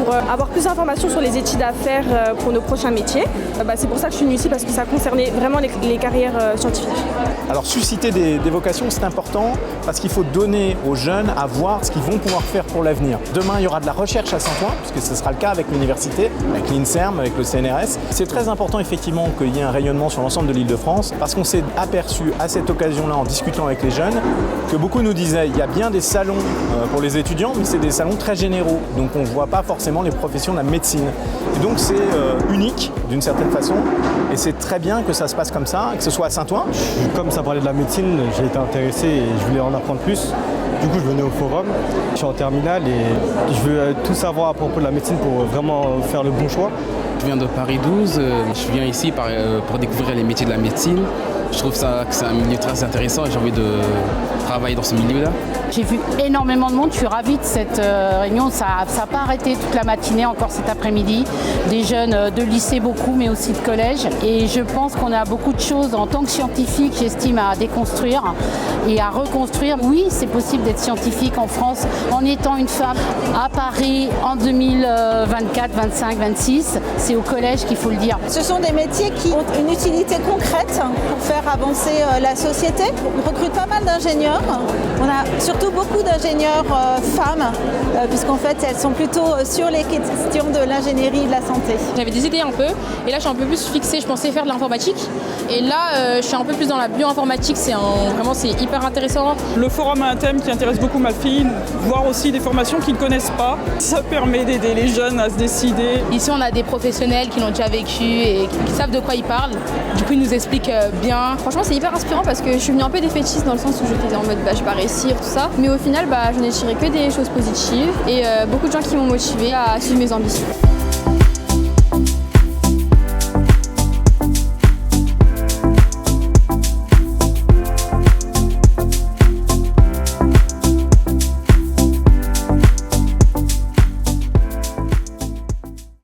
pour avoir plus d'informations sur les études à faire pour nos prochains métiers. C'est pour ça que je suis venue ici, parce que ça concernait vraiment les carrières scientifiques. Alors susciter des vocations, c'est important parce qu'il faut donner aux jeunes à voir ce qu'ils vont pouvoir faire pour l'avenir. Demain, il y aura de la recherche à Saint-Ouen, puisque ce sera le cas avec l'université, avec l'INSERM, avec le CNRS. C'est très important effectivement qu'il y ait un rayonnement sur l'ensemble de l'Île-de-France, parce qu'on s'est aperçu à cette occasion-là, en discutant avec les jeunes, que beaucoup nous disaient il y a bien des salons pour les étudiants, mais c'est des salons très généraux. Donc on ne voit pas forcément les professions de la médecine. Et donc c'est unique d'une certaine façon, et c'est très bien que ça se passe comme ça, que ce soit à Saint-Ouen. Comme ça parlait de la médecine, j'ai été intéressé et je voulais en apprendre plus. Du coup, je venais au forum. Je suis en terminale et je veux tout savoir à propos de la médecine pour vraiment faire le bon choix. Je viens de Paris 12, je viens ici pour découvrir les métiers de la médecine. Je trouve que c'est un milieu très intéressant et j'ai envie de travailler dans ce milieu-là. J'ai vu énormément de monde, je suis ravie de cette réunion. Ça n'a pas arrêté toute la matinée, encore cet après-midi. Des jeunes de lycée beaucoup, mais aussi de collège. Et je pense qu'on a beaucoup de choses en tant que scientifique, j'estime, à déconstruire et à reconstruire. Oui, c'est possible d'être scientifique en France en étant une femme. À Paris, en 2024, 25, 26, c'est au collège qu'il faut le dire. Ce sont des métiers qui ont une utilité concrète pour faire avancer la société. On recrute pas mal d'ingénieurs. On a surtout beaucoup d'ingénieurs femmes, puisqu'en fait elles sont plutôt sur les questions de l'ingénierie et de la santé. J'avais des idées un peu, et là je suis un peu plus fixée, je pensais faire de l'informatique, et là je suis un peu plus dans la bioinformatique, vraiment c'est hyper intéressant. Le forum a un thème qui intéresse beaucoup ma fille, voir aussi des formations qu'ils ne connaissent pas. Ça permet d'aider les jeunes à se décider. Ici on a des professionnels qui l'ont déjà vécu et qui savent de quoi ils parlent, du coup ils nous expliquent bien. Franchement c'est hyper inspirant parce que je suis venue un peu défaitiste dans le sens où j'étais en mode je vais pas réussir, tout ça. Mais au final, je n'ai tiré que des choses positives et beaucoup de gens qui m'ont motivée à suivre mes ambitions.